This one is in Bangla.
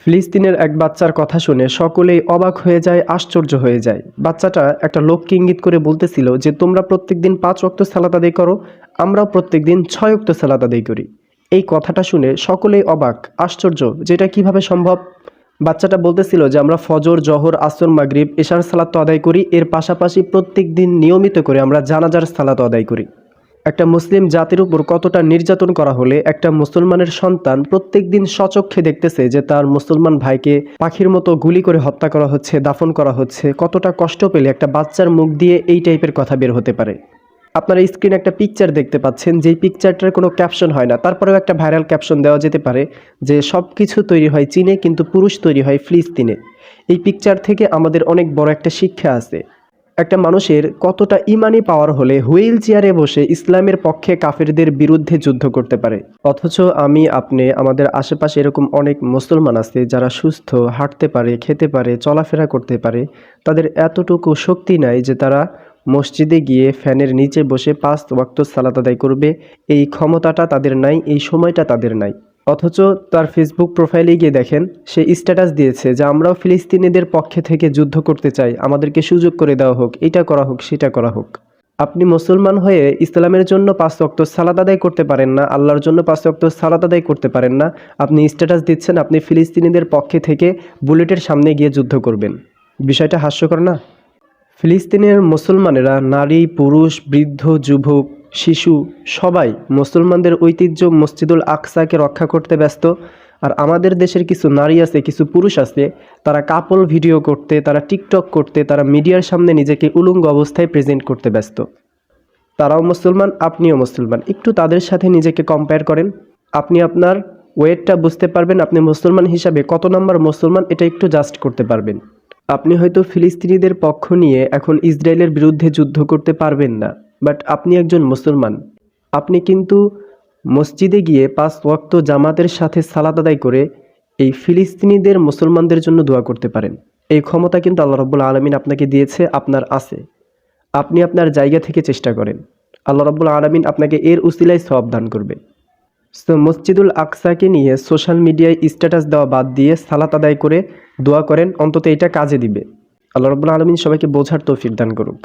ফিলিস্তিনের এক বাচ্চার কথা শুনে সকলেই অবাক হয়ে যায়, আশ্চর্য হয়ে যায়। বাচ্চাটা একটা লোককে ইঙ্গিত করে বলতেছিল যে তোমরা প্রত্যেকদিন 5 ওয়াক্ত সালাত আদায় করো, আমরাও প্রত্যেকদিন 6 ওয়াক্ত সালাত আদায় করি। এই কথাটা শুনে সকলেই অবাক, আশ্চর্য, যেটা কিভাবে সম্ভব। বাচ্চাটা বলতেছিল যে আমরা ফজর, জোহর, আসর, মাগরিব, এশার সালাত তো আদায় করি, এর পাশাপাশি প্রত্যেক দিন নিয়মিত করে আমরা জানাজার সালাত আদায় করি। একটা মুসলিম জাতির উপর কতটা নির্যাতন করা হলে একটা মুসলমানের সন্তান প্রত্যেক দিন স্বচক্ষে দেখতেছে যে তার মুসলমান ভাইকে পাখির মতো গুলি করে হত্যা করা হচ্ছে, দাফন করা হচ্ছে, কতটা কষ্ট পেলে একটা বাচ্চার মুখ দিয়ে এই টাইপের কথা বের হতে পারে। আপনারা স্ক্রিনে একটা পিকচার দেখতে পাচ্ছেন, যেই পিকচারটার কোনো ক্যাপশন হয় না, তারপরেও একটা ভাইরাল ক্যাপশন দেওয়া যেতে পারে যে সব কিছু তৈরি হয় চীনে কিন্তু পুরুষ তৈরি হয় ফিলিস্তিনে। এই পিকচার থেকে আমাদের অনেক বড় একটা শিক্ষা আছে। একটা মানুষের কতটা ইমানি পাওয়ার হলে হুইল চেয়ারে বসে ইসলামের পক্ষে কাফেরদের বিরুদ্ধে যুদ্ধ করতে পারে। অথচ আমি আপনি আমাদের আশেপাশে এরকম অনেক মুসলমান আছে যারা সুস্থ, হাঁটতে পারে, খেতে পারে, চলাফেরা করতে পারে, তাদের এতটুকু শক্তি নাই যে তারা মসজিদে গিয়ে ফ্যানের নিচে বসে 5 ওয়াক্ত সালাত আদায় করবে। এই ক্ষমতাটা তাদের নাই, এই সময়টা তাদের নাই। অথচ তার ফেসবুক প্রোফাইলে গিয়ে দেখেন, সে স্ট্যাটাস দিয়েছে যে আমরাও ফিলিস্তিনিদের পক্ষে থেকে যুদ্ধ করতে চাই, আমাদেরকে সুযোগ করে দেওয়া হোক, এটা করা হোক, সেটা করা হোক। আপনি মুসলমান হয়ে ইসলামের জন্য 5 ওয়াক্ত সালাত আদায় করতে পারেন না, আল্লাহর জন্য 5 ওয়াক্ত সালাত আদায় করতে পারেন না, আপনি স্ট্যাটাস দিচ্ছেন আপনি ফিলিস্তিনিদের পক্ষে থেকে বুলেটের সামনে গিয়ে যুদ্ধ করবেন। বিষয়টা হাস্যকর না? ফিলিস্তিনের মুসলমানেরা নারী, পুরুষ, বৃদ্ধ, যুবক, শিশু সবাই মুসলমানদের ঐতিহ্য মসজিদুল আকসাকে রক্ষা করতে ব্যস্ত। আর আমাদের দেশের কিছু নারী আছে, কিছু পুরুষ আছে, তারা কাপল ভিডিও করতে, তারা টিকটক করতে, তারা মিডিয়ার সামনে নিজেকে উলঙ্গ অবস্থায় প্রেজেন্ট করতে ব্যস্ত। তারাও মুসলমান, আপনিও মুসলমান, একটু তাদের সাথে নিজেকে কম্পেয়ার করেন। আপনি আপনার ওয়েটটা বুঝতে পারবেন, আপনি মুসলমান হিসাবে কত নম্বর মুসলমান এটা একটু জাস্ট করতে পারবেন। আপনি হয়তো ফিলিস্তিনিদের পক্ষ নিয়ে এখন ইসরায়েলের বিরুদ্ধে যুদ্ধ করতে পারবেন না, বাট আপনি একজন মুসলমান। আপনি কিন্তু মসজিদে গিয়ে 5 ওয়াক্ত জামাতের সাথে সালাত আদায় করে এই ফিলিস্তিনিদের মুসলমানদের জন্য দোয়া করতে পারেন। এই ক্ষমতা কিন্তু আল্লাহ রাব্বুল আলামিন আপনাকে দিয়েছে, আপনার আছে। আপনি আপনার জায়গা থেকে চেষ্টা করেন, আল্লাহ রাব্বুল আলামিন আপনাকে এর উসিলায় সওয়াব দান করবে। সো মসজিদুল আকসাকে নিয়ে সোশ্যাল মিডিয়ায় স্ট্যাটাস দেওয়া বাদ দিয়ে সালাত আদায় করে দোয়া করেন, অন্তত এটা কাজে দিবে। আল্লাহ রাব্বুল আলামিন সবাইকে বোঝার তৌফিক দান করুক।